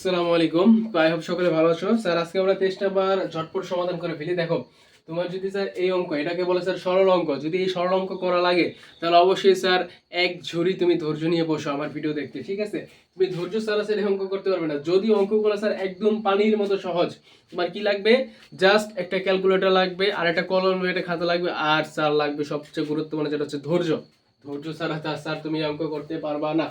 আসসালামু আলাইকুম। I hope সকলে ভালো আছো। স্যার আজকে আমরা 23 নাম্বার ঝটপট সমাধান করে ফেলি। দেখো, তোমার যদি স্যার এই অঙ্ক, এটাকে বলে স্যার সরল অঙ্ক, যদি এই সরল অঙ্ক করা লাগে তাহলে অবশ্যই স্যার এক ঝুড়ি তুমি ধৈর্য নিয়ে বসো আমার ভিডিও দেখতে, ঠিক আছে? তুমি ধৈর্য ছাড়া স্যার এই অঙ্ক করতে পারবে না। যদি অঙ্কগুলো স্যার একদম পানির মতো সহজ, তোমার কি লাগবে? জাস্ট একটা ক্যালকুলেটর লাগবে, আর একটা কলম, একটা খাতা লাগবে, আর স্যার লাগবে সবচেয়ে গুরুত্বপূর্ণ যেটা হচ্ছে ধৈর্য। ধৈর্য ছাড়া স্যার তুমি অঙ্ক করতে পারবা না।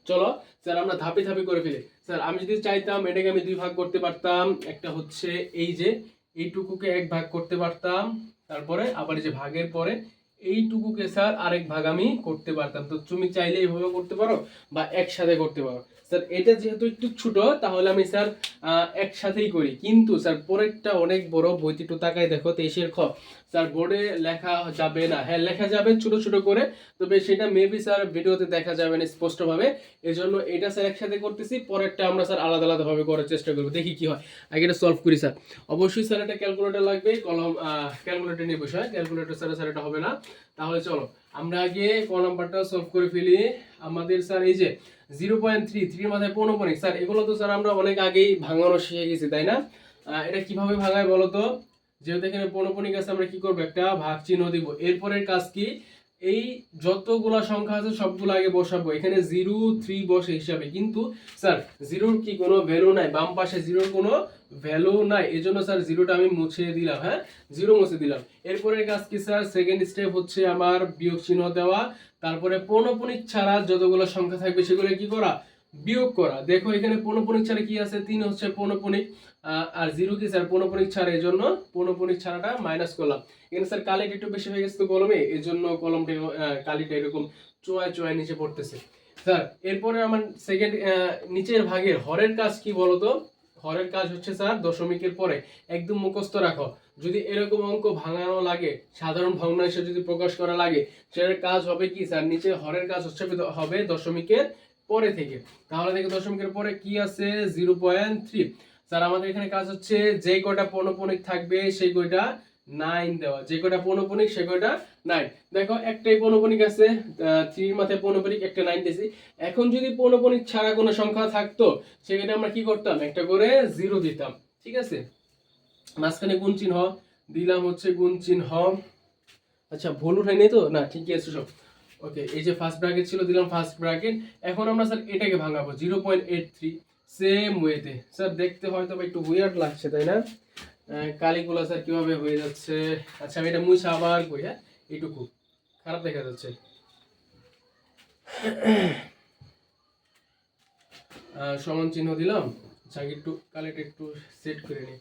চলো স্যার আমরা ধাপে ধাপে করে ফেলি। স্যার আমি যদি চাইতাম এটাকে আমি দুই ভাগ করতে পারতাম। একটা হচ্ছে এই যে এইটুকুকে এক ভাগ করতে পারতাম, তারপরে আবার এই যে ভাগের পরে এইটুকুকে স্যার আরেক ভাগ আমি করতে পারতাম। তো তুমি চাইলে এইভাবে করতে পারো বা একসাথে করতে পারো। স্যার এটা যেহেতু একটু ছোট, তাহলে আমি স্যার একসাথেই করি, কিন্তু স্যার পরেরটা অনেক বড়। বইটি একটু তাকায় দেখো, 23 খ। স্যার বোর্ডে লেখা যাবে না, হ্যাঁ লেখা যাবে ছোট ছোট করে, তবে সেটা মেবি স্যার ভিডিওতে দেখা যাবে না স্পষ্টভাবে। এই জন্য এটা স্যার একসাথে করতেছি, পরেরটা আমরা স্যার আলাদা আলাদা ভাবে করার চেষ্টা করবো, দেখি কি হয়। আগে এটা সলভ করি স্যার। অবশ্যই স্যার একটা ক্যালকুলেটর লাগবে, কলম ক্যালকুলেটর নিয়ে বসে। ক্যালকুলেটর স্যার এটা হবে না। তাহলে চলো আমরা আগে ক নাম্বারটা সলভ করে ফেলি। আমাদের স্যার এই যে 0.3 মাথায় পৌনঃপুনিক, স্যার এগুলো তো স্যার আমরা অনেক আগেই ভাঙানো শিখে গেছি, তাই না? এটা কিভাবে ভাঙায় বলো তো? যেহেতু এখানে পৌনঃপুনিক আছে, আমরা কি করবো, একটা ভাগ চিহ্ন দিব। এরপরের কাজ কি, এই যতগুলা সংখ্যা আছে সবগুলো আগে বসাবো। এখানে 0 3 বসে হিসাবে, কিন্তু স্যার জিরোর কি কোনো ভ্যালু নাই, বাম পাশে জিরোর কোনো ভ্যালু নাই, এজন্য স্যার জিরোটা আমি মুছে দিলাম। হ্যাঁ, জিরো মুছে দিলাম। এরপরের কাজ কি স্যার, সেকেন্ড স্টেপ হচ্ছে আমার বিয়োগ চিহ্ন দেওয়া। তারপরে পৌনঃপুনিক ছাড়া যতগুলো সংখ্যা থাকবে সেগুলো কি করা, বিয়োগ করা। দেখো এখানে পৌনঃপুনিক ছাড়া কি আছে, 3 হচ্ছে পৌনঃপুনিক, আর 0 কি স্যার পৌনঃপুনিক ছাড়া, এই জন্য পৌনঃপুনিক ছাড়াটা মাইনাস করলাম। এখানে স্যার কালিটা একটু বেশি হয়ে গেছে তো কলমে, এই জন্য কলমটা কালিটা এরকম চোয়ায় চোয়ায় নিচে পড়তেছে। স্যার এরপরে আমার সেকেন্ড নিচের ভাগের হরের কাজ কি বলতো? হরের কাজ হচ্ছে স্যার দশমিকের পরে একদম মুখস্থ রাখো। যদি এরকম অঙ্ক ভাঙানো লাগে, সাধারণ ভগ্নাংশে যদি প্রকাশ করা লাগে, সেটার কাজ হবে কি স্যার, নিচে হরের কাজ হচ্ছে হবে দশমিকের পরে থেকে। তাহলে দেখো দশমিকের পরে কি আছে, 0.3। স্যার আমাদের এখানে কাজ হচ্ছে যে কয়টা পৌনঃপুনিক থাকবে সেই কয়টা 9 দেওয়া, যে কয়টা পৌনঃপুনিক সে কয়টা 9। দেখো একটাই পৌনঃপুনিক আছে, 3 মাথায় পৌনঃপুনিক, একটা 9 দিয়েছি। এখন যদি পৌনঃপুনিক ছাড়া কোনো সংখ্যা থাকতো, সেক্ষেত্রে আমরা কি করতাম, একটা করে 0 দিতাম, ঠিক আছে? মাঝখানে গুণ চিহ্ন দিলাম, হচ্ছে গুণ চিহ্ন। আচ্ছা ভুল উঠাই নাই তো? না ঠিকই আছে সব। ওকে, এই যে ফার্স্ট ব্র্যাকেট ছিল, দিলাম ফার্স্ট ব্র্যাকেট। এখন আমরা স্যার এটাকে ভাঙাবো 0.83, সেম ওয়েতে। স্যার দেখতে হয়তো একটু উইয়ার্ড লাগছে, তাই না? কালিগুলা স্যার কিভাবে হয়ে যাচ্ছে। আচ্ছা আমি এটা মুছে আবার করি। হ্যাঁ, এইটুকু খারাপ দেখা যাচ্ছে। সমান চিহ্ন দিলাম। আচ্ছা একটু কালিটা একটু সেট করে নিই।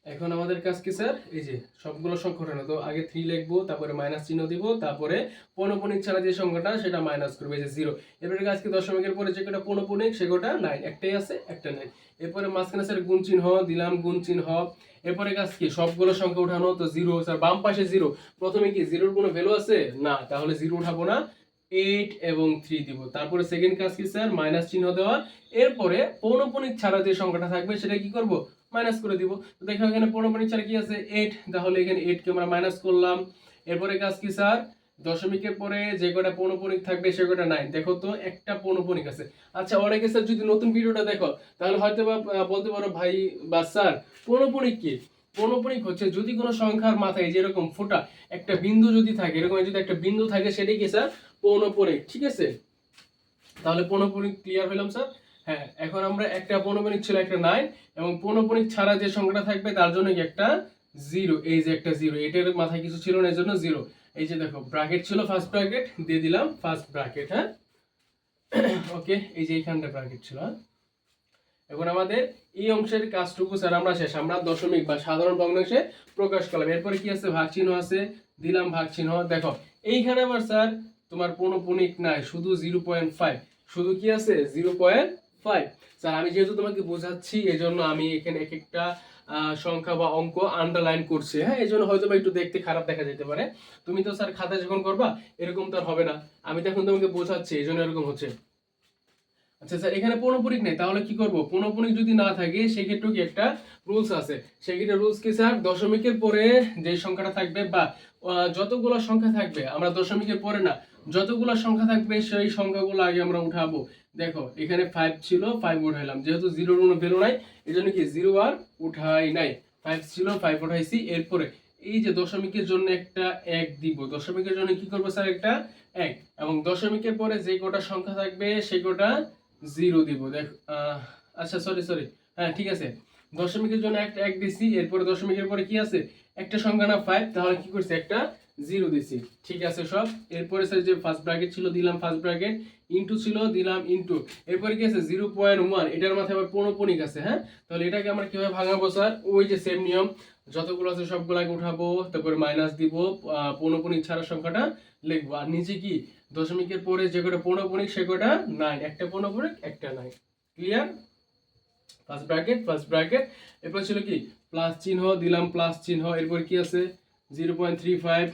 এখন আমাদের কাজ কি স্যার, এই যে সবগুলো সংখ্যা ওঠানো। তো আগে 3 লিখবো, তারপরে মাইনাস চিহ্ন দিব, তারপরে পৌনঃপুনিক ছাড়া যে সংখ্যাটা সেটা মাইনাস করবে, এই যে 0। এরপরে কাজ কি, দশমিকের পরে যে কটা পৌনঃপুনিক সে কটা 9, একটাই আছে, একটা 9। এরপরে মাঝখানে স্যার গুণ চিহ্ন দিলাম, গুণ চিহ্ন। এরপরে কাজ কি, সবগুলো সংখ্যা উঠানো। তো 0 স্যার বাম পাশে 0, প্রথমে কি জিরোর কোনো ভ্যালু আছে না, তাহলে 0 উঠাবো না, 8 এবং 3 দিব। তারপরে সেকেন্ড কাজ কি স্যার, মাইনাস চিহ্ন দেওয়া। এরপরে পৌনঃপুনিক ছাড়া যে সংখ্যাটা থাকবে সেটা কি করব, মাইনাস করে দিব। তো দেখো এখানে পৌনঃপুনিক ছাড়া কি আছে, 8, তাহলে এখানে 8 কে আমরা মাইনাস করলাম। এরপরে কাজ কি স্যার, দশমিকের পরে যে কটা পৌনঃপুনিক থাকবে সে কটা 9। দেখো তো একটা পৌনঃপুনিক আছে। আচ্ছা অনেকে স্যার যদি নতুন ভিডিওটা দেখো, তাহলে হয়তো বা বলতে পারো ভাই বা স্যার পৌনঃপুনিক কি? পৌনঃপুনিক হচ্ছে যদি কোনো সংখ্যার মাথায় যেরকম ফোঁটা একটা বিন্দু যদি থাকে, এরকম যদি একটা বিন্দু থাকে, সেটাই কি স্যার পৌনঃপুনিক, ঠিক আছে? তাহলে পৌনঃপুনিক ক্লিয়ার হলাম স্যার। হ্যাঁ, এখন আমরা একটা পৌনঃপুনিক ছিল একটা 9, এবং পৌনঃপুনিক ছাড়া যে সংখ্যাটা থাকবে তার জন্য কি একটা 0, এই যে একটা 0, এটার মাথায় কিছু ছিল না, এর জন্য 0। এই যে দেখো ব্র্যাকেট ছিল, ফার্স্ট ব্র্যাকেট দিয়ে দিলাম, ফার্স্ট ব্র্যাকেট। হ্যাঁ ওকে, এই যে এইখানটা ব্র্যাকেট ছিল। এখন আমাদের এই অংশের কাজটুকু স্যার আমরা শেষ। আমরা দশমিক বা সাধারণ ভগ্নাংশে প্রকাশ করলাম। এরপরে কি আছে, ভাগ চিহ্ন আছে, দিলাম ভাগ চিহ্ন। দেখো এইখানে আবার স্যার তোমার পৌনঃপুনিক নাই, শুধু 0.5, শুধু কি আছে 0.5। স্যার আমি যেহেতু তোমাকে বোঝাচ্ছি, এজন্য আমি এখানে এক একটা সংখ্যা বা অঙ্ক আন্ডারলাইন করছি। হ্যাঁ, এজন্য হয়তো বা একটু দেখতে খারাপ দেখা যেতে পারে। তুমি তো স্যার খাতা যখন করবা এরকম তো আর হবে না, আমি তো এখন তোমাকে বোঝাচ্ছি, এই জন্য এরকম হচ্ছে। আচ্ছা স্যার এখানে পৌনঃপুনিক নেই, তাহলে কি করব? পৌনঃপুনিক যদি না থাকে সেক্ষেত্রে কি একটা রুলস আছে। সেক্ষেত্রে রুলস কি স্যার, দশমিকের পরে যে সংখ্যাটা থাকবে বা যতগুলো সংখ্যা থাকবে, আমরা দশমিকের পরে না যতগুলো সংখ্যা থাকবে সেই সংখ্যাগুলো আগে আমরা উঠাবো। দেখো এখানে 5 ছিল, 5 উঠাইলাম, যেহেতু জিরোর কোনো ভ্যালু নাই এই জন্য কি জিরো আর উঠাই নাই। 5 ছিল, 5 উঠাইছি। এরপরে এই যে দশমিকের জন্য একটা 1 দিব, দশমিকের জন্য কি করবো স্যার একটা 1, এবং দশমিকের পরে যে কটা সংখ্যা থাকবে সেই কটা জিরো দিব। দেখ আচ্ছা সরি সরি, হ্যাঁ ঠিক আছে, দশমিকের জন্য একটা 1 দিছি, এরপরে দশমিকের পরে কি আছে একটা সংখ্যা না 5, তাহলে কি করছি একটা জিরো দিছি। ঠিক আছে সব। এরপরে স্যার যে ফার্স্ট ব্র্যাকেট ছিল দিলাম ফার্স্ট ব্র্যাকেট, ইনটু ছিল দিলাম ইনটু, এরপরে কি আছে 0.1, এটার মাথায় আবার পৌনঃপুনিক আছে। হ্যাঁ, তাহলে এটাকে আমরা কিভাবে ভাঙাবো স্যার? ওই যে সেম নিয়ম, যতগুলো আছে সবগুলো আগে উঠাবো, তারপরে মাইনাস দিব, পৌনঃপুনিক ছাড়া সংখ্যাটা লিখবো, আর নিচে কি দশমিকের পরে যে কটা পৌনঃপুনিক সে কটা 9, একটা পৌনঃপুনিক একটা 9। ক্লিয়ার? ফার্স্ট ব্র্যাকেট, এরপর ছিল কি প্লাস চিহ্ন দিলাম, প্লাস চিহ্ন, এরপর কি আছে 0.35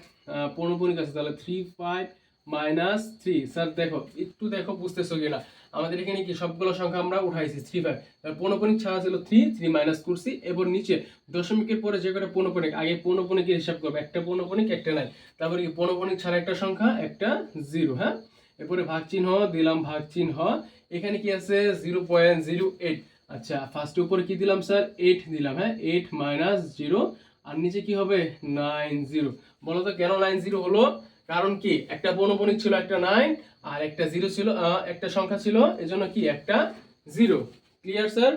পৌনঃপুনিক আছে, তাহলে 35 মাইনাস 3। স্যার দেখো একটু দেখো বুঝতেছো কিনা, আমাদের এখানে কি সবগুলো সংখ্যা আমরা উঠাইছি 35, তাহলে পৌনঃপুনিক ছাড়া ছিল 3 মাইনাস করছি। এবার নিচে দশমিকের পরে যে কটা পৌনঃপুনিক, আগে পৌনঃপুনিকের হিসাব করবো, একটা পৌনঃপুনিক একটা নাই, তারপরে কি পৌনঃপুনিক ছাড়া একটা সংখ্যা একটা জিরো। হ্যাঁ, এরপরে ভাগ চিহ্ন দিলাম, ভাগ চিহ্ন, এখানে কি আছে 0.08। আচ্ছা ফার্স্ট উপরে কি দিলাম স্যার 8 দিলাম। হ্যাঁ, 8 মাইনাস 0, আর নিচে কি হবে 90। বলো তো কেন 90 হলো? কারণ কি একটা পৌনঃপুনিক ছিল একটা 9, আর একটা 0 ছিল, একটা সংখ্যা ছিল, এজন্য কি একটা 0। Clear sir?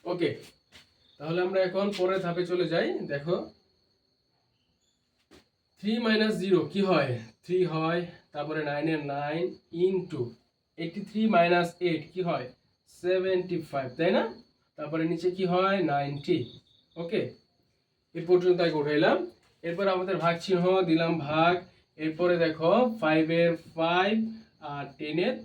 ওকে, তাহলে আমরা এখন পরের ধাপে চলে যাই। দেখো 3 মাইনাস 0 কি হয় 3 হয়, তারপরে 9 এর 9 ইনটু 83 মাইনাস 8 কি হয় 75, তাই না? তারপরে নিচে কি হয় 90। ওকে, এই পর্যন্ত আগে উঠাইলাম। এরপর আমাদের ভাগ চিহ্ন দিলাম ভাগ, এরপরে দেখো 5 এর 5 আর 10 এর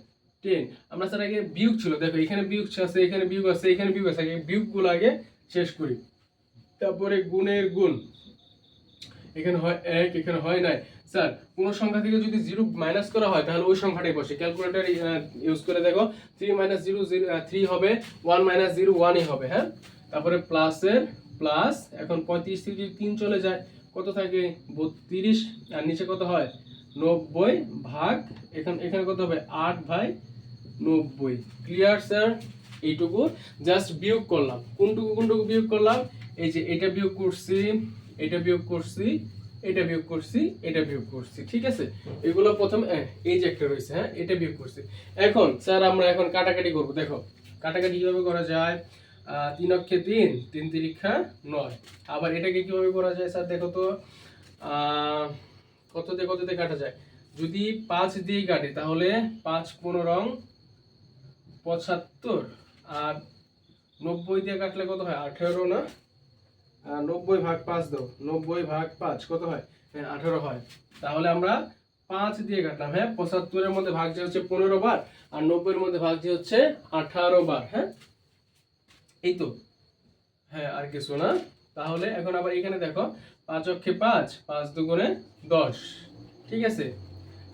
10। আমরা স্যার আগে বিয়োগ ছিল, দেখো এখানে বিয়োগ আছে, এখানে বিয়োগ আছে, এখানে বিয়োগ আছে, আগে বিয়োগগুলো আগে শেষ করি, তারপরে গুণের গুণ, এখানে হয় 1, এখানে হয় 9। স্যার কোন সংখ্যা থেকে যদি 0 মাইনাস করা হয় তাহলে ওই সংখ্যাটাই বসে। ক্যালকুলেটর ইউজ করে দেখো, 3 মাইনাস 0 3 হবে, 1 মাইনাস 0 1ই হবে। হ্যাঁ, তারপরে প্লাসের প্লাস, এখন 35 থেকে যদি 3 চলে যায় কত থাকে 32, আর নিচে কত হয় 90 ভাগ, এখানে কত হবে 8/90। Clear sir? এইটুকু জাস্ট বিয়োগ করলাম। কোনটুকু বিয়োগ করলাম? এই যে এটা বিয়োগ করছি, এটা বিয়োগ করছি, এটা বিয়োগ করছি, এটা বিয়োগ করছি। ঠিক আছে, এগুলো প্রথম এই যে একটা রয়েছে, হ্যাঁ এটা বিয়োগ করছি। এখন স্যার আমরা এখন কাটাকাটি করব। দেখো কাটাকাটি কিভাবে করা যায়, 3 অক্ষে 3, 3 তিরিক্ষা 9। আবার এটাকে কিভাবে করা যায় স্যার দেখো তো, কত দিয়ে কাটা যায়? যদি 5 দিয়ে কাটে তাহলে 5 15 75, আর 90 দিয়ে কাটলে কত হয় 18 না? 90 ভাগ 5 দাও, 90 ভাগ 5 কত হয়? হ্যাঁ 18 হয়। তাহলে আমরা 5 দিয়ে কাটলাম। হ্যাঁ, 75 এর মধ্যে ভাগ যে হচ্ছে 15 বার, আর 90 এর মধ্যে ভাগ যে হচ্ছে 18 বার। হ্যাঁ, এই তো। হ্যাঁ, আর কিছু না। তাহলে এখন আবার এখানে দেখো 5 অক্ষে 5, 5 দুগুণে 10। ঠিক আছে,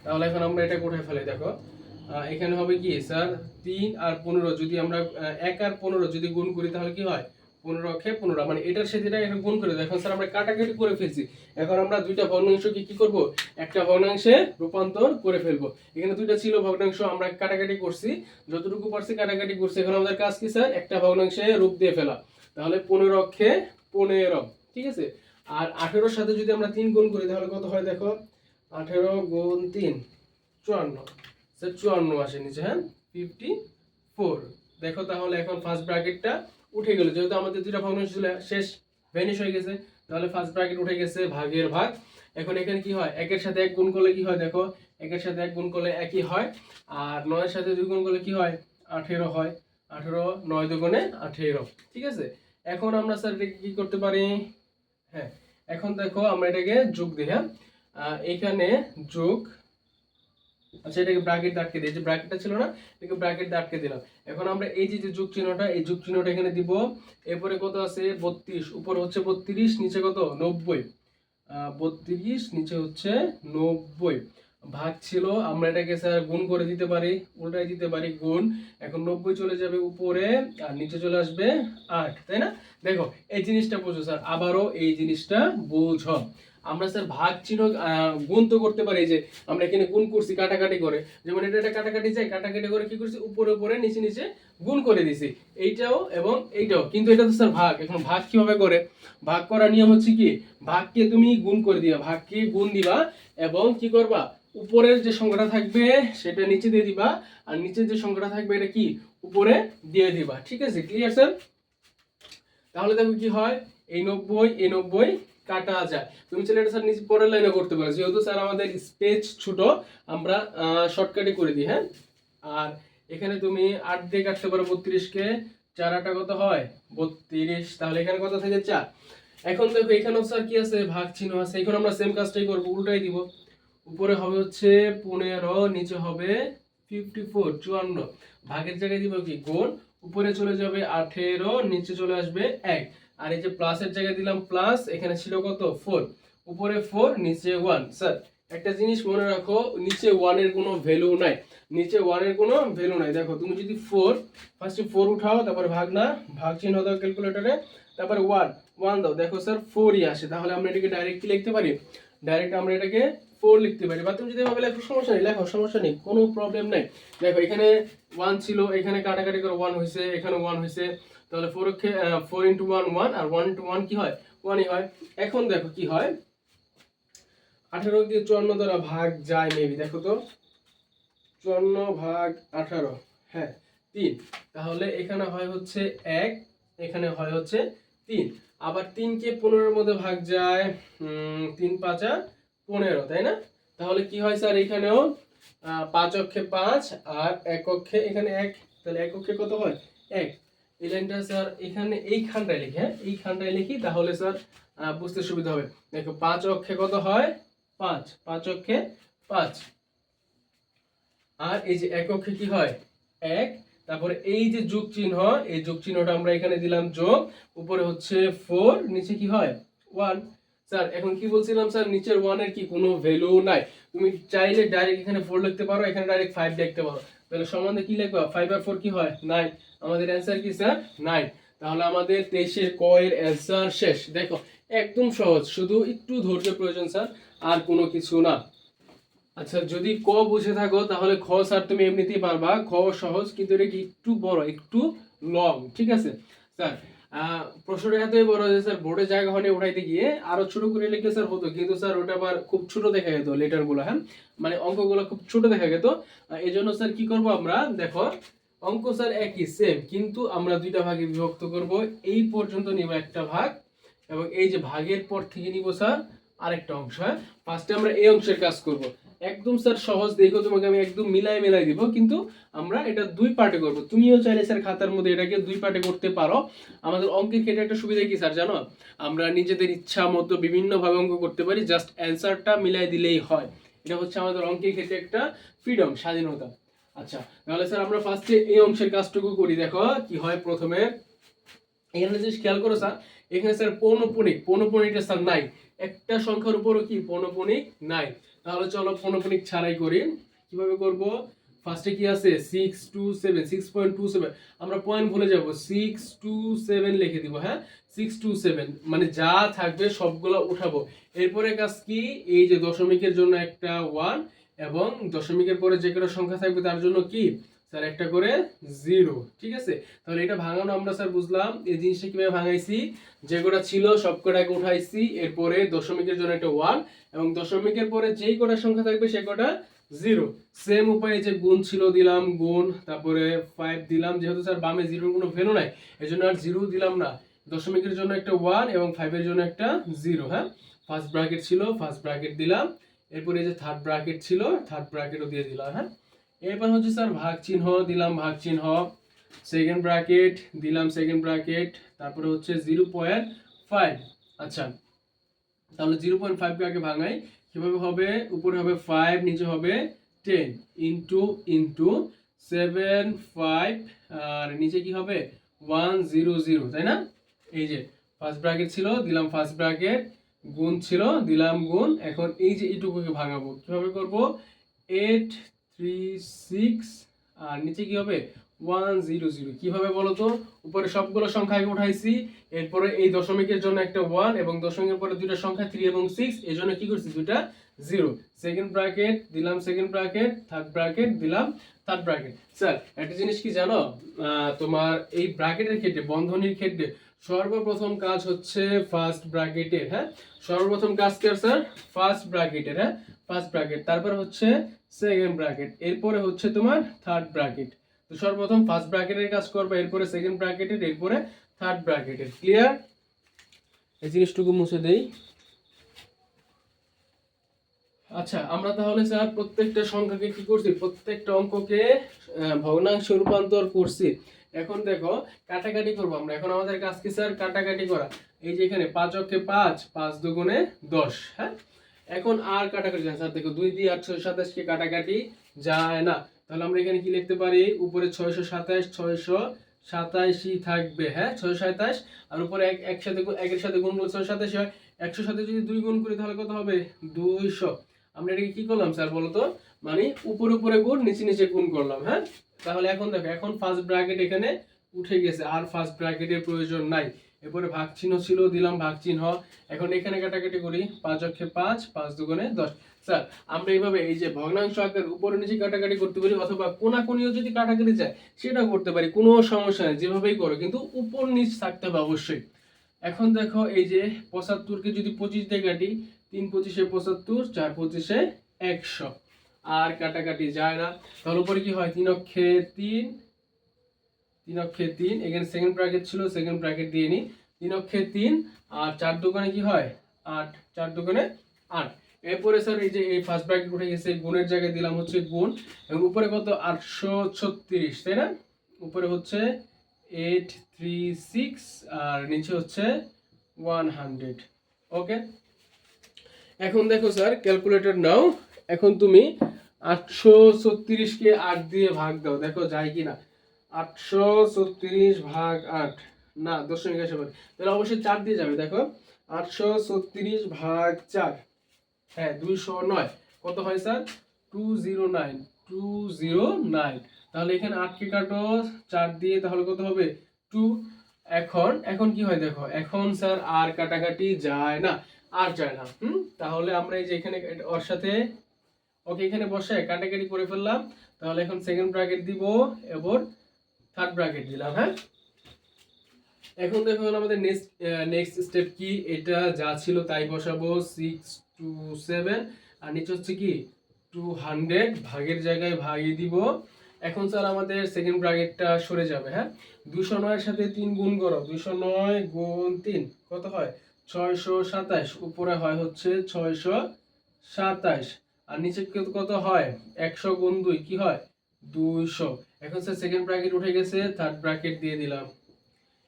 তাহলে এখন আমরা এটা কোথায় ফেলে দেখো, এখানে হবে কি স্যার 3 আর 15, যদি আমরা 1 আর 15 যদি গুণ করি তাহলে কি হয় 15 অক্ষে 15, মানে এটার সাথে এটা এখন গুণ করে দেখো স্যার আমরা কাটাকাটি করে ফেলছি। এখন আমরা দুইটা ভগ্নাংশকে কি করব, একটা ভগ্নাংশে রূপান্তর করে ফেলবো। এখানে দুইটা ছিল ভগ্নাংশ, আমরা কাটাকাটি করছি, যতটুকু পারছি কাটাকাটি করছি। এখন আমাদের কাজ কি স্যার, একটা ভগ্নাংশে রূপ দিয়ে ফেলা। তাহলে 15 অক্ষে 15, ঠিক আছে। আর 18 সাথে যদি আমরা 3 গুণ করি তাহলে কত হয় দেখো, 18 গুণ 3 54, স্যার 54 আসে নিচে। হ্যাঁ, 54। দেখো তাহলে এখন ফার্স্ট ব্র্যাকেটটা উঠে গেল, যেহেতু আমাদের দুইটা ভগ্নাংশ ছিল শেষ, ভ্যানিশ হয়ে গেছে, তাহলে ফার্স্ট ব্র্যাকেট উঠে গেছে, ভাগের ভাগ। এখন এখানে কি হয়, 1 এর সাথে 1 গুণ করলে কি হয় দেখো, 1 এর সাথে 1 গুণ করলে 1ই হয়, আর 9 এর সাথে 2 গুণ করলে কি হয় 18 হয়। 18, 9 দুগুণে 18। ঠিক আছে, এখন আমরা স্যার এটাকে কি করতে পারি, হ্যাঁ এখন দেখো আমরা এটাকে যোগ দিই। হ্যাঁ, এখানে যোগ, আচ্ছা এটাকে ব্র্যাকেট আটকে দিই, যে ব্র্যাকেটটা ছিল না এটাকে ব্র্যাকেট আটকে দিলাম। এখন আমরা এই যে যোগ চিহ্নটা, এই যোগ চিহ্নটা এখানে দিব। এরপরে কত আছে 32, উপরে হচ্ছে 32, নিচে কত 90, 32 নিচে হচ্ছে 90, ভাগ ছিল, আমরা এটাকে স্যার গুণ করে দিতে পারি, উল্টাই দিতে পারি গুণ। এখন 90 চলে যাবে উপরে, আর নিচে চলে আসবে 8, তাই না? দেখো এই জিনিসটা বুঝো স্যার, আবারও এই জিনিসটা বুঝো। আমরা স্যার ভাগ চিহ্ন গুণ তো করতে পারি, যে আমরা এখানে গুণ করছি কাটাকাটি করে, যেমন এটা কাটাকাটি যায়, কাটাকাটি করে কি করছি উপরে উপরে নিচে নিচে গুণ করে দিছি, এইটাও এবং এইটাও। কিন্তু এটা তো স্যার ভাগ। এখন ভাগ কিভাবে করে? ভাগ করার নিয়ম হচ্ছে কি, ভাগকে তুমি গুণ করে দিবা, ভাগকে গুণ দিবা এবং কি করবা, উপরের যে সংখ্যাটা থাকবে সেটা নিচে দিয়ে দিবা, আর নিচের যে সংখ্যাটা থাকবে এটা কি উপরে দিয়ে দিবা। ঠিক আছে, ক্লিয়ার স্যার? তাহলে দেখো কি হয়, এই 90 কাটা যায়। তুমি চাইলে এটা স্যার নিচে পরের লাইনে করতে পারো, যেহেতু স্যার আমাদের স্পেস ছোট আমরা শর্টকাটে করে দিই। হ্যাঁ, আর এখানে তুমি 8 দিয়ে কাটতে পারো 32 কে, 4 8 কত হয় 32, তাহলে এখানে কত থাকে 4। এখন দেখো এখানেও স্যার কি আছে, ভাগ চিহ্ন আছে, এখন আমরা সেম কাজটাই করব, উল্টাই দিব। উপরে হবে হচ্ছে 15, নিচে হবে 54 54, ভাগের জায়গায় দিব কি গুণ, উপরে চলে যাবে 18, নিচে চলে আসবে 1, আর এই যে প্লাসের জায়গায় দিলাম প্লাস, এখানে ছিল কত 4, উপরে 4 নিচে 1। স্যার একটা জিনিস মনে রাখো, নিচে 1 এর কোনো ভ্যালু নাই, নিচে 1 এর কোনো ভ্যালু নাই। দেখো তুমি যদি 4 ফার্স্টে 4 উঠাও, তারপরে ভাগ না ভাগ চিহ্ন দাও ক্যালকুলেটরে, তারপরে 1 দাও, দেখো স্যার 4ই আসে। তাহলে আমরা এটাকে ডাইরেক্ট কি লিখতে পারি, ডাইরেক্ট আমরা এটাকে 4 লিখতে পারি। বা তুমি যদি ভাবে লেখো সমস্যা নেই, লেখো সমস্যা নেই, কোনো প্রবলেম নাই। দেখো এখানে 1 ছিল, এখানে কাটাকাটি করে 1 হয়েছে, এখানে 1 হয়েছে, তাহলে 4 কে 4 * 1 1, আর 1 * 1 কি হয় 1ই হয়। এখন দেখো কি হয়, 18 দিয়ে 54 দ্বারা ভাগ যায় মেবি, দেখো তো 54 ভাগ 18, হ্যাঁ 3, তাহলে এখানে হয় হচ্ছে 1, এখানে হয় হচ্ছে 3। আবার 3 কে 15 এর মধ্যে ভাগ যায় 3 5 15, তাই না? তাহলে কি হয় স্যার, এখানেও 5 অক্ষে 5 আর 1 অক্ষে এখানে 1, তাহলে 1 অক্ষে কত হয় 1। এই লাইনটা স্যার এখানে এইখানটায় লিখি, হ্যাঁ এইখানটায় লিখি, তাহলে স্যার বুঝতে সুবিধা হবে। দেখো 5 অক্ষে কত হয় 5, 5 অক্ষে 5, আর এই যে 1 অক্ষে কি হয় 1, তারপরে এই যে যোগ চিহ্ন, এই যোগ চিহ্নটা আমরা এখানে দিলাম যোগ, উপরে হচ্ছে 4, নিচে কি হয় 1। স্যার এখন কি বলছিলাম স্যার, নিচের 1 এর কি কোনো ভ্যালু নাই, তুমি চাইলে ডাইরেক্ট এখানে 4 লিখতে পারো, এখানে ডাইরেক্ট 5 লিখতে পারো, তাহলে সমানে কি লিখবা 5 আর 4 কি হয় 9। আমাদের অ্যানসার কি স্যার 9। তাহলে আমাদের 23 এর ক এর অ্যানসার শেষ। দেখো একদম সহজ, শুধু একটু ধৈর্য প্রয়োজন স্যার, আর কোনো কিছু না। আচ্ছা যদি ক বুঝে থাকো তাহলে খ স্যার তুমি এমনিতেই পারবা, খ সহজ, কিন্তু এটা কি একটু বড়, একটু লং। ঠিক আছে স্যার, প্রশ্নটা এতই বড় যে স্যার বোর্ডে জায়গা হলে উঠাইতে গিয়ে আরো ছোট করে লিখলে স্যার হতো, কিন্তু স্যার ওটা আবার খুব ছোট দেখা যেত লেটার গুলো, হ্যাঁ মানে অঙ্কগুলো খুব ছোট দেখা যেত। এই জন্য স্যার কি করব আমরা, দেখো অঙ্ক স্যার একই সেম, কিন্তু আমরা দুইটা ভাগে বিভক্ত করব। এই পর্যন্ত নিব একটা ভাগ, এবং এই যে ভাগের পর থেকে নিব স্যার আরেকটা অংশ। হ্যাঁ ফার্স্টে আমরা এই অংশের কাজ করব, একদম স্যার সহজ, দেখো তোমাকে আমি একদম মিলাই দিব, কিন্তু আমরা এটা দুই পার্টে করব। তুমিও চাইলে স্যার খাতার মধ্যে এটাকে দুই পার্টে করতে পারো। আমাদের অঙ্কের ক্ষেত্রে একটা সুবিধা কি স্যার জানো, আমরা নিজেদের ইচ্ছা মতো বিভিন্ন ভাবে অঙ্ক করতে পারি, জাস্ট অ্যান্সারটা মিলাই দিলেই হয়। এটা হচ্ছে আমাদের অঙ্কের ক্ষেত্রে একটা ফ্রিডম, স্বাধীনতা। আচ্ছা তাহলে স্যার আমরা ফার্স্টে এই অংশের কাজটুকু করি। দেখো কি হয়, প্রথমে এখানে যে খেয়াল করো স্যার, এখানে স্যার পৌনপুনিকটা স্যার নাই, একটা সংখ্যার উপরও কি পৌনপুনিক নাই। তাহলে চলো পৌনপুনিক ছাড়াই করি। কিভাবে করব, ফার্স্টে কি আছে 627, 6.27, আমরা পয়েন্ট ভুলে যাব, 627 লিখে দিব। হ্যাঁ 627 মানে যা থাকবে সবগুলো উঠাবো। এরপরে কাজ কি, এই যে দশমিকের জন্য একটা 1, এবং দশমিকের পরে যে কোনো সংখ্যা থাকবে তার জন্য কি স্যার একটা করে 0। ঠিক আছে, তাহলে এটা ভাঙানো আমরা স্যার বুঝলাম। এই জিনিসটা কিভাবে ভাঙাইছি, যেগুলো ছিল সব কটাকে উঠাইছি, এরপরে দশমিকের জন্য একটা 1, এবং দশমিকের পরে যেই কটা সংখ্যা থাকবে সে কটা 0। সেম উপায়ে যে গুণ ছিল দিলাম গুণ, তারপরে 5 দিলাম, যেহেতু স্যার বামে 0 কোনো ভ্যালু নাই এজন্য আর 0 দিলাম না। দশমিকের জন্য একটা 1 এবং 5 এর জন্য একটা 0। হ্যাঁ ফার্স্ট ব্র্যাকেট ছিল, ফার্স্ট ব্র্যাকেট দিলাম, এরপরে এই যে থার্ড ব্র্যাকেট ছিল, থার্ড ব্র্যাকেটও দিয়ে দিলাম। হ্যাঁ এরপর হচ্ছে স্যার ভাগ চিহ্ন দিলাম, ভাগ চিহ্ন, সেকেন্ড ব্র্যাকেট দিলাম, সেকেন্ড ব্র্যাকেট, তারপরে হচ্ছে 0.5। আচ্ছা তাহলে 0.5 কে আগে ভাঙাই, কিভাবে হবে, উপরে হবে 5, নিচে হবে 10, ইনটু 7 5, আর নিচে কি হবে 100, তাই না? এই যে ফার্স্ট ব্র্যাকেট ছিল দিলাম, ফার্স্ট ব্র্যাকেট, গুণ ছিল দিলাম গুণ। এখন এই যে এইটুকুকে ভাঙাবো, কিভাবে করব, 8 3 6, আর নিচে কি হবে 100। কিভাবে বলো তো, উপরে সবগুলো সংখ্যা আগে উঠাইছি, এরপরে এই দশমিকের জন্য একটা 1 এবং দশমিকের পরে দুইটা সংখ্যা 3 এবং 6, এই জন্য কি করছি দুইটা 0, সেকেন্ড ব্র্যাকেট দিলাম, সেকেন্ড ব্র্যাকেট, থার্ড ব্র্যাকেট দিলাম, থার্ড ব্র্যাকেট। স্যার একটা জিনিস কি জানো, তোমার এই ব্র্যাকেটের ক্ষেত্রে, বন্ধনীর ক্ষেত্রে সর্বপ্রথম কাজ হচ্ছে ফার্স্ট ব্র্যাকেটের, হ্যাঁ সর্বপ্রথম কাজ কি স্যার, ফার্স্ট ব্র্যাকেটের, হ্যাঁ ফার্স্ট ব্র্যাকেট, তারপর হচ্ছে সেকেন্ড ব্র্যাকেট, এরপরে হচ্ছে তোমার থার্ড ব্র্যাকেট। তো সর্বপ্রথম ফার্স্ট ব্র্যাকেটের কাজ করবে, এরপরে সেকেন্ড ব্র্যাকেটের, এরপরে থার্ড ব্র্যাকেটের। ক্লিয়ার? এই জিনিসটুকু মুছে দেই। আচ্ছা, আমরা তাহলে স্যার প্রত্যেকটা সংখ্যাকে কি করছি, প্রত্যেকটা অঙ্ককে ভগ্নাংশে রূপান্তর করছি। এখন দেখো কাটাকাটি করবো আমরা। এখন আমাদের কাজ কি স্যার, কাটাকাটি করা। এই যে এখানে 5 অক্ষে 5, 5 দুগুণে 10, হ্যাঁ। এখন আর কাটাকাটি যায় স্যার, দেখো 2 দিয়ে 827 কে কাটাকাটি যায় না, তাহলে আমরা এখানে কি লিখতে পারি, উপরে 627, 627ই থাকবে, হ্যাঁ 627, আর উপরে একসাথে একের সাথে গুণ করলে 627 হয়। 100 সাথে যদি 2 গুণ করি তাহলে কত হবে, 200। আমরা এটাকে কি করলাম স্যার বলতো, মানে উপরে উপরে গুণ, নিচে নিচে গুণ করলাম, হ্যাঁ। তাহলে এখন দেখো, এখন ফার্স্ট ব্র্যাকেট এখানে উঠে গেছে, আর ফার্স্ট ব্র্যাকেটের প্রয়োজন নাই। এরপরে ভাগ চিহ্ন ছিল, দিলাম ভাগ চিহ্ন। এখন এখানে কাটাকাটি করি, 5 অক্ষে 5, 5 দুগুণে 10। স্যার আমরা এইভাবে এই যে ভগ্নাংশ আকার উপরে নিচে কাটাকাটি করতে পারি, অথবা কোনাকুনিও যদি কাটাকাটি যায় সেটা করতে পারি, কোনো সমস্যা নেই, যেভাবেই করো, কিন্তু উপর নিচ থাকতে হবে অবশ্যই। এখন দেখো এই যে 75কে যদি 25 দিয়ে কাটি, 3 25 75, 4 25 100, আর কাটাকাটি যায় না। তাহলে উপরে কি হয়, 3 অক্ষে 3, 3 অক্ষে 3, এখানে সেকেন্ড ব্র্যাকেট ছিল, সেকেন্ড ব্র্যাকেট দিয়ে নি, 3 অক্ষে 3, আর 4 দুগুণে কি হয় 8, 4 দুগুণে 8। এরপরে স্যার এই যে এই ফার্স্ট ব্র্যাকেট উঠে গেছে, গুণের জায়গায় দিলাম হচ্ছে গুণ, এবং উপরে কত 836, তাই না, উপরে হচ্ছে 836, আর নিচে হচ্ছে 100। ওকে, এখন দেখো স্যার ক্যালকুলেটর নাও, এখন তুমি 836 কে 8 দিয়ে ভাগ দাও, দেখো যায় কিনা। 836 ভাগ 8, না দশমিক আসে পারে, তাহলে অবশ্যই 4 দিয়ে যাবে। দেখো 836 ভাগ 4, হ্যাঁ 209, কত হয় স্যার, 209, 209। তাহলে এখানে 8 কে কাটো 4 দিয়ে, তাহলে কত হবে 2। এখন এখন কি হয় দেখো, এখন স্যার আর কাটাকাটি যায় না, আর যায় না। তাহলে আমরা এই যে এখানে ওর সাথে ওকে এখানে বসে কাটাকাটি করে ফেললাম। তাহলে এখন সেকেন্ড ব্র্যাকেট দিব, এবার থার্ড ব্র্যাকেট দিলাম, হ্যাঁ। এখন দেখো আমাদের নেক্সট স্টেপ কি, এটা যা ছিল তাই বসাবো, 6 to 7, আর নিচে হচ্ছে কি 200, ভাগের জায়গায় ভাগই দিব। এখন স্যার আমাদের সেকেন্ড ব্র্যাকেটটা সরে যাবে, হ্যাঁ। 209 এর সাথে 3 গুণ করো, 209 গুণ 3 কত হয় 627, উপরে হয় হচ্ছে 627, আর নিচে কত হয় 100 গুণ 2 কি হয় 200। এখন স্যার সেকেন্ড ব্র্যাকেট উঠে গেছে, থার্ড ব্র্যাকেট দিয়ে দিলাম।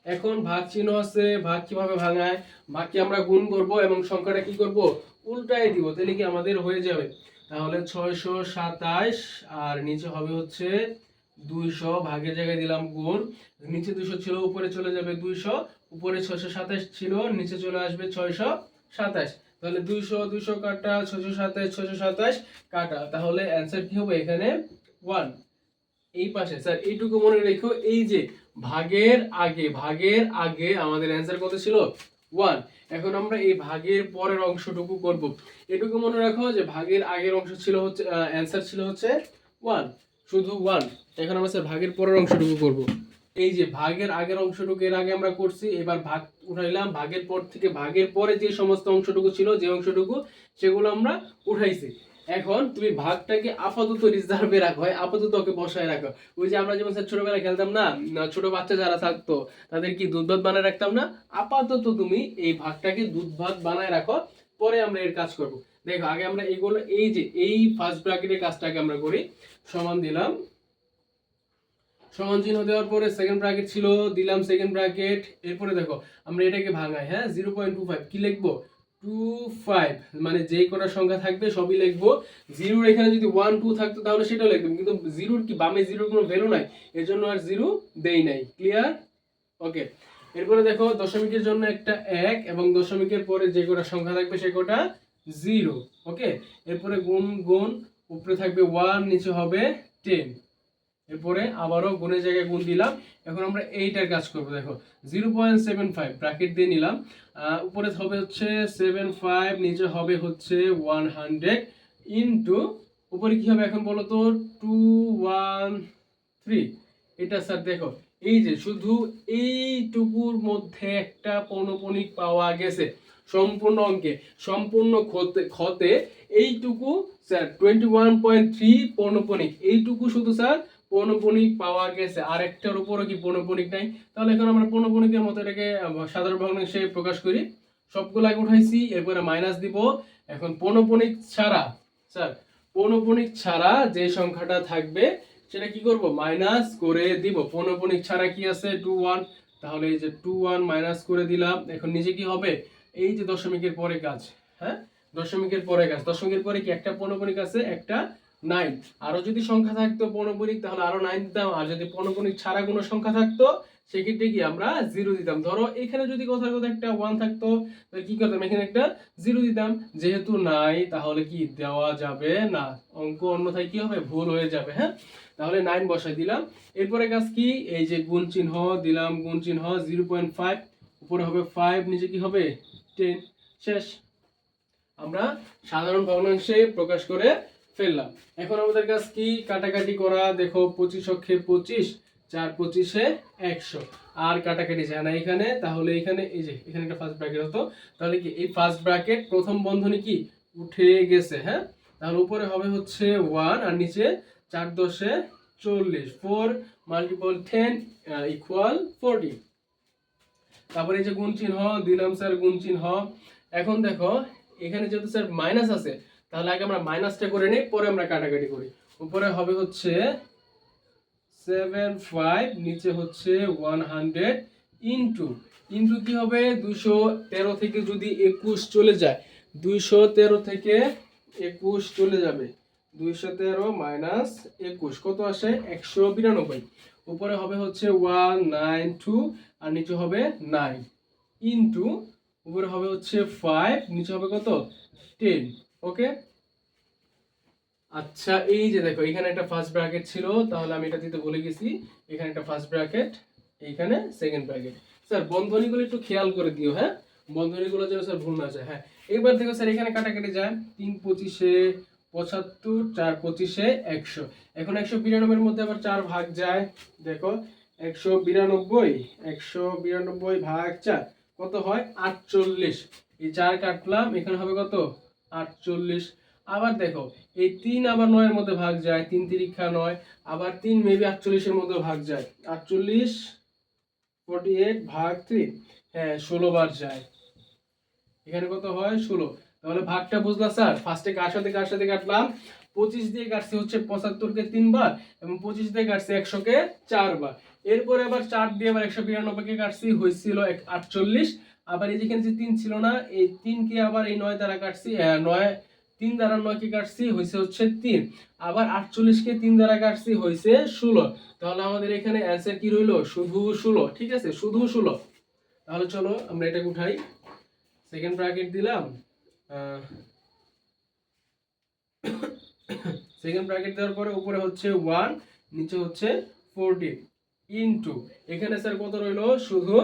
এখন ভাগ চিহ্ন আছে, ভাগ কিভাবে ভাঙায়, ভাগকে আমরা গুণ করব এবং সংখ্যাটা কি করব উল্টায় দিব, তাহলে কি আমাদের হয়ে যাবে। তাহলে 627, আর নিচে হবে হচ্ছে 200, ভাগের জায়গায় দিলাম গুণ, নিচে 200 ছিল, উপরে চলে যাবে 200, উপরে 627 ছিল, নিচে চলে আসবে 627। তাহলে 200 200 কাটা, 627 627 কাটা, তাহলে অ্যান্সার কি হবে এখানে 1। এই পাশে স্যার এইটুকু মনে রেখো, এই যে ভাগের আগে আমাদের অ্যান্সার কত ছিল 1। এখন আমরা এই ভাগের পরের অংশটুকু করব, এটুকু মনে রাখো যে ভাগের আগের অংশ ছিল হচ্ছে অ্যান্সার ছিল হচ্ছে 1, শুধু 1। এখন আমরা স্যার ভাগের পরের অংশটুকু করব। এই যে ভাগের আগের অংশটুকু এর আগে আমরা করছি, এবার ভাগ উঠাইলাম, ভাগের পর থেকে ভাগের পরে যে সমস্ত অংশটুকু ছিল, যে অংশটুকু সেগুলো আমরা উঠাইছি। এখন তুমি ভাগটাকে আপাতত রিজার্ভে রাখো, আপাতত ওকে বসায় রাখো। ওই যে আমরা যেমন ছোটবেলায় খেলতাম না, ছোট বাচ্চা যারা থাকতো তাদের কি দুধ ভাত বানায় রাখতাম না, আপাতত তুমি এই ভাগটাকে দুধ ভাত বানায় রাখো, পরে আমরা এর কাজ করব। দেখো আগে আমরা এইগুলো, এই যে এই ফার্স্ট ব্র্যাকেটের কাজটাকে আমরা করি। সমান দিলাম, সমান চিহ্ন দেওয়ার পরে সেকেন্ড ব্র্যাকেট ছিল, দিলাম সেকেন্ড ব্র্যাকেট। এরপরে দেখো আমরা এটাকে ভাঙাই, হ্যাঁ 0.25 কি লিখবো 25, মানে যে কটা সংখ্যা থাকবে সবই লিখবো। জিরোর এখানে যদি 1 2 থাকতো তাহলে সেটাও লিখতাম, কিন্তু জিরোর কি বামে জিরোর কোনো ভ্যালু নাই, এজন্য আর জিরো দেই নাই। ক্লিয়ার? ওকে, এরপরে দেখো দশমিকের জন্য একটা 1, এবং দশমিকের পরে যে কটা সংখ্যা থাকবে সে কটা 0। ওকে, এরপরে গুণ গুণ, উপরে থাকবে 1, নিচে হবে 10। এরপরে আবারও গুণের জায়গায় গুণ দিলাম। এখন আমরা এইটার কাজ করব। দেখো 0.75 ব্র্যাকেট দিয়ে নিলাম, উপরে হবে হচ্ছে 75, নিচে হবে হচ্ছে 100 ইনটু উপরে কি হবে এখন বলো তো 213। এটা স্যার দেখো এই যে শুধু এইটুকুর মধ্যে একটা পৌনঃপুনিক পাওয়া গেছে সম্পূর্ণ অঙ্কে, সম্পূর্ণ ক্ষতে এইটুকু স্যার 21.3 পৌনঃপুনিক, এইটুকু শুধু স্যার পৌনঃপুনিক পাওয়া গেছে, আর একটার উপরও কি পৌনঃপুনিক নাই। তাহলে এখন আমরা পৌনঃপুনিকের মতো এটাকে সাধারণ ভগ্নাংশে প্রকাশ করি। সবগুলো আগে উঠাইছি, এরপরে মাইনাস দিব। এখন পৌনঃপুনিক ছাড়া স্যার, পৌনঃপুনিক ছাড়া যে সংখ্যাটা থাকবে সেটা কি করব, মাইনাস করে দিব। পৌনঃপুনিক ছাড়া কি আছে 21, তাহলে এই যে 21 মাইনাস করে দিলাম। এখন নিচে কি হবে, এই যে দশমিকের পরে কাজ, হ্যাঁ দশমিকের পরে কাজ, দশমিকের পরে কি একটা পৌনঃপুনিক আছে, একটা 9। আরো যদি সংখ্যা থাকতো পৌনঃপুনিক তাহলে আরো 9 দিতাম, আর যদি পৌনঃপুনিক ছাড়া কোনো সংখ্যা থাকতো সেক্ষেত্রে কি আমরা 0 দিতাম। ধরো এখানে যদি কথার কথা একটা 1 থাকতো তাহলে কি করতাম, এখানে একটা 0 দিতাম। যেহেতু নাই তাহলে কি দেওয়া যাবে না, অঙ্ক অন্যথায় কি হবে, ভুল হয়ে যাবে। হ্যাঁ, তাহলে 9 বসাই দিলাম। এরপরে কাজ কি, এই যে গুণ চিহ্ন দিলাম, গুণ চিহ্ন 0.5, উপরে হবে 5, নিচে কি হবে 10। শেষ, আমরা সাধারণ ভগ্নাংশে প্রকাশ করে ফেললাম। এখন আমাদের কাজ কি, কাটাকাটি করা। দেখো 25 অক্ষে 25, 4 25-এ 100, আর কাটাকাটি যায় না এখানে। তাহলে এখানে এই যে এখানে একটা ফার্স্ট ব্র্যাকেট হতো, তাহলে কি এই ফার্স্ট ব্র্যাকেট প্রথম বন্ধনী কি উঠে গেছে। হ্যাঁ, তাহলে উপরে হবে হচ্ছে 1 আর নিচে 4 10-এ 40, 4 মাল্টিপল 10 ইকুয়াল 40। তারপরে এই যে গুণ চিহ্ন দিলাম স্যার, গুণ চিহ্ন। এখন দেখো এখানে যেহেতু স্যার মাইনাস আছে, তাহলে আগে আমরা মাইনাসটা করে নিই, পরে আমরা কাটাকাটি করি। উপরে হবে হচ্ছে 75, নিচে হচ্ছে 100 ইনটু ইনটু কি হবে 213 থেকে যদি 21 চলে যায়, 213 থেকে 21 চলে যাবে, 213 মাইনাস 21 কত আসে 192। উপরে হবে হচ্ছে 192 আর নিচে হবে 9 ইনটু উপরে হবে হচ্ছে 5, নিচে হবে কত 10। ওকে, আচ্ছা এই যে দেখো এখানে একটা ফার্স্ট ব্র্যাকেট ছিল, তাহলে আমি এটা দিতে ভুলে গেছি। এখানে একটা ফার্স্ট ব্র্যাকেট, এইখানে সেকেন্ড ব্র্যাকেট। স্যার বন্ধনীগুলো একটু খেয়াল করে দিও, হ্যাঁ বন্ধনীগুলো যেন স্যার ভুল না যায়। হ্যাঁ, এবার দেখো স্যার এখানে কাটাকাটি যায়, 3 25-এ 75, 4 25-এ 100। এখন 192 এর মধ্যে আবার 4 ভাগ যায়। দেখো 192, 192 ভাগ 4 কত হয় 48। এই 4 কাটলাম, এখানে হবে কত 48। আবার দেখো এই 3 আবার 9 এর মধ্যে ভাগ যায়, 3 তিরিক্ষা 9, আবার 3 মেবি 48 এর মধ্যে ভাগ যায়, 48 48 ভাগ 3, হ্যাঁ 16 বার যায়। এখানে কত হয় 16। তাহলে ভাগটা বুঝলা স্যার, ফার্স্টে কার সাথে কাটলাম, 25 দিয়ে কাটছি হচ্ছে 75 কে 3 বার, এবং 25 দিয়ে কাটছি 100 কে 4 বার। এরপরে আবার 4 দিয়ে আবার 192 কে কাটছি, হয়েছিল 48। আবার এই যেখানে যে 3 ছিল না, এই 3 কে আবার এই 9 দ্বারা কাটছি, 9 3 দ্বারা 9 কে কাটছি, হয়েছে হচ্ছে 3। আবার 48 কে 3 দ্বারা কাটছি, হয়েছে 16। তাহলে আমাদের এখানে অ্যানসার কি রইলো, শুধু 16। ঠিক আছে, শুধু 16। তাহলে চলো আমরা এটাকে উঠাই। সেকেন্ড ব্র্যাকেট দিলাম, সেকেন্ড ব্র্যাকেট দেওয়ার পরে উপরে হচ্ছে 1, নিচে হচ্ছে 14 ইনটু এখানে স্যার কত রইলো, শুধু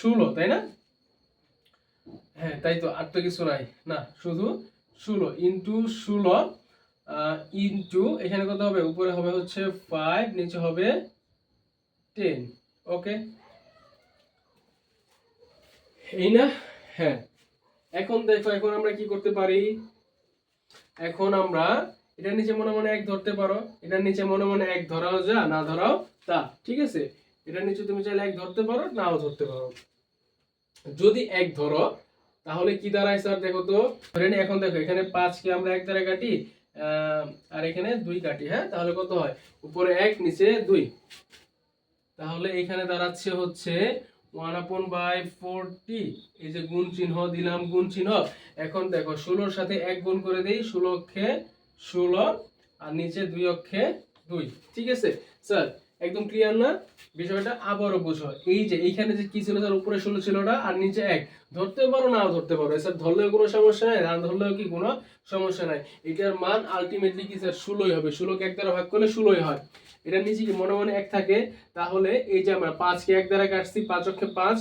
16, তাই না? হ্যাঁ তাই তো, আর তো কিছু নাই না, শুধু 16 ইনটু 16 ইনটু এখানে কত হবে, উপরে হবে হচ্ছে 5, নিচে হবে 10। ওকে, এই না? হ্যাঁ, এখন দেখো এখন আমরা কি করতে পারি, এখন আমরা এটার নিচে মনে মনে 1 ধরতে পারো, এটার নিচে মনে মনে 1 ধরাও যা, না ধরাও তা। ঠিক আছে, এটার নিচে তুমি চাইলে 1 ধরতে পারো, নাও ধরতে পারো। যদি 1 ধরো তাহলে কি দাঁড়ায় স্যার, দেখো তো ধরে নি। এখন দেখো এখানে 5 কে আমরা 1 দ্বারা কাটি, আর এখানে 2 কাটি। হ্যাঁ, তাহলে কত হয়, উপরে 1 নিচে 2। তাহলে এখানে দাঁড়াচ্ছে হচ্ছে 1/40। এই যে গুণ চিহ্ন দিলাম, গুণ চিহ্ন। এখন দেখো 16 এর সাথে 1 গুণ করে দেই, 16 অক্ষে 16 আর নিচে 2 অক্ষে 2। ঠিক আছে স্যার, একদম ক্লিয়ার না বিষয়টা? আবারও বুঝো, এই যে এইখানে যে কি ছিল স্যার, উপরে 16 ছিলটা আর নিচে 1, ধরতে পারো নাও ধরতে পারো স্যার, ধরলেও কোনো সমস্যা নাই, না ধরলেও কি কোনো সমস্যা নাই। এটার মান আলটিমেটলি কি স্যার 16ই হবে, 16কে 1 দ্বারা ভাগ করলে 16ই হয়। এটা নিচে কি মনে মনে 1 থাকে, তাহলে এই যে আমরা 5কে 1 দ্বারা কাটছি, 5 অক্ষে 5,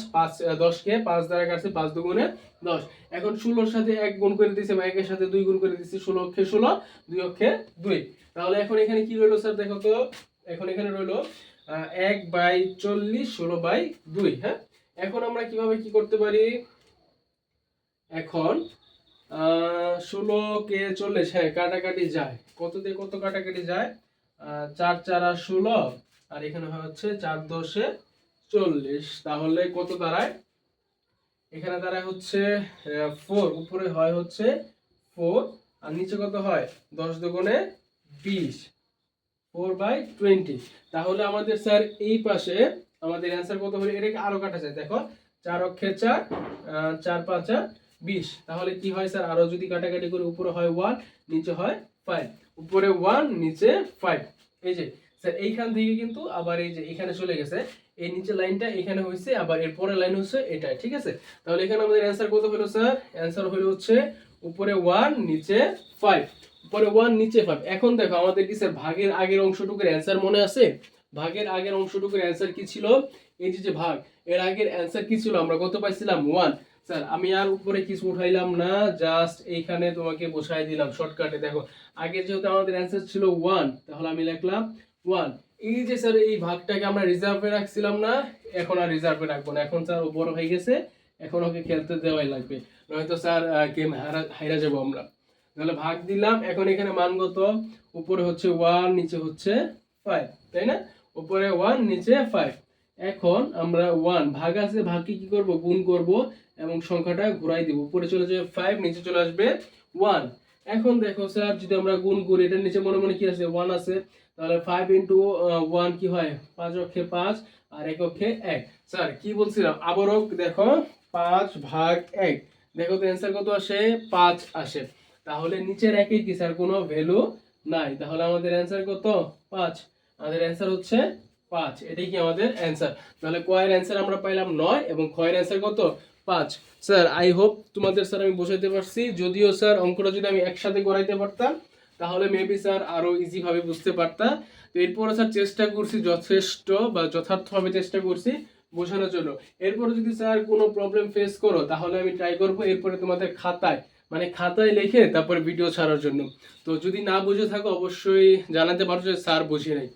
10কে 5 দ্বারা কাটছি, 5 দুগুণে 10। এখন 16 এর সাথে 1 গুণ করে দিছি বা 1 এর সাথে 2 গুণ করে দিছি, 16 অক্ষে 16, 2 অক্ষে 2। তাহলে এখন এখানে কি রইলো স্যার দেখো তো, এখন এখানে রইলো 1/40, 16/2। হ্যাঁ, এখন আমরা কিভাবে কি করতে পারি, এখন 16কে 40, হ্যাঁ কাটাকাটি যায়, কত দিয়ে কত কাটাকাটি যায়, 4 4 আর 16, আর এখানে হচ্ছে 4 10 40, তাহলে কত দাঁড়ায়, এখানে দাঁড়ায় হচ্ছে 4, উপরে হয় হচ্ছে 4 আর নিচে কত হয়, 10 দুগুণে 20, 4/20। তাহলে আমাদের স্যার এই পাশে আমাদের অ্যান্সার কত হলো, এটাকে আরো কাটা যায়, দেখো 4 অক্ষে 4, 4 5 20, তাহলে কি হয় স্যার, আরো যদি কাটাকাটি করে উপরে হয় 1, নিচে হয় 5, উপরে 1 নিচে 5। এই যে স্যার এইখান থেকে কিন্তু আবার এই যে এখানে চলে গেছে, এই নিচে লাইনটা এখানে হইছে, আবার এর পরের লাইন হচ্ছে এটা, ঠিক আছে? তাহলে এখানে আমাদের অ্যান্সার কত হলো স্যার, অ্যান্সার হলো হচ্ছে উপরে 1 নিচে 5, উপরে 1 নিচে 5। এখন দেখো আমাদের কি স্যার ভাগের আগের অংশটুকুর অ্যান্সার মনে আছে, ভাগের আগের অংশটুকুর অ্যান্সার কি ছিল, এই যে ভাগ, এর আগের অ্যান্সার কি ছিল, আমরা কত পাইছিলাম 1। স্যার আমি আর উপরে কিছু উঠাইলাম না, জাস্ট এইখানে তোমাকে বসাই দিলাম শর্টকাটে। দেখো আগে যেহেতু আমাদের অ্যান্সার ছিল 1, তাহলে আমি লিখলাম 1। এই যে স্যার এই ভাগটাকে আমরা রিজার্ভে রাখছিলাম না, এখন আর রিজার্ভে রাখবো না, এখন স্যার ও বড় হয়ে গেছে, এখন ওকে খেলতে দেওয়াই লাগবে, নয়তো স্যার গেম হারা যাবো আমরা। তাহলে ভাগ দিলাম, এখন এখানে মান কত, উপরে হচ্ছে 1 নিচে হচ্ছে 5, তাই না? উপরে 1 নিচে 5। এখন আমরা 1 ভাগ আছে, ভাগকে কি করব, গুণ করব এবং সংখ্যাটা ঘুরাই দিব, উপরে চলে যাবে 5, নিচে চলে আসবে 1। এখন দেখো স্যার যদি আমরা গুণ করি, এটার নিচে মনে মনে কি আছে, 1 আছে, তাহলে 5 ইনটু 1 কি হয়, 5 অক্ষে 5 আর 1 অক্ষে 1। স্যার কি বলছিলাম আবারও দেখো, 5 ভাগ 1, দেখো তো অ্যান্সার কত আসে, 5 আসে। তাহলে নিচের একের কি স্যার কোনো ভ্যালু নাই, তাহলে আমাদের অ্যান্সার কত, 5। আমাদের অ্যান্সার হচ্ছে 5, এটাই কি আমাদের অ্যান্সার। তাহলে ক এর অ্যান্সার আমরা পাইলাম 9 এবং খ এর অ্যান্সার কত, 5। স্যার আই হোপ তোমাদের স্যার আমি বোঝাইতে পারছি, যদিও স্যার অঙ্কটা যদি আমি একসাথে করাইতে পারতাম তাহলে মেবি স্যার আরো ইজি ভাবে বুঝতে পারতাম। তো এরপরে স্যার চেষ্টা করছি যথেষ্ট বা যথার্থভাবে চেষ্টা করছি বোঝানোর জন্য। এরপরে যদি স্যার কোনো প্রবলেম ফেস করো তাহলে আমি ট্রাই করবো এরপরে তোমাদের খাতায়, মানে খাতায় লিখে তারপরে ভিডিও ছাড়ার জন্য। তো যদি না বুঝে থাকো অবশ্যই জানাতে পারো যে স্যার বুঝি নাই।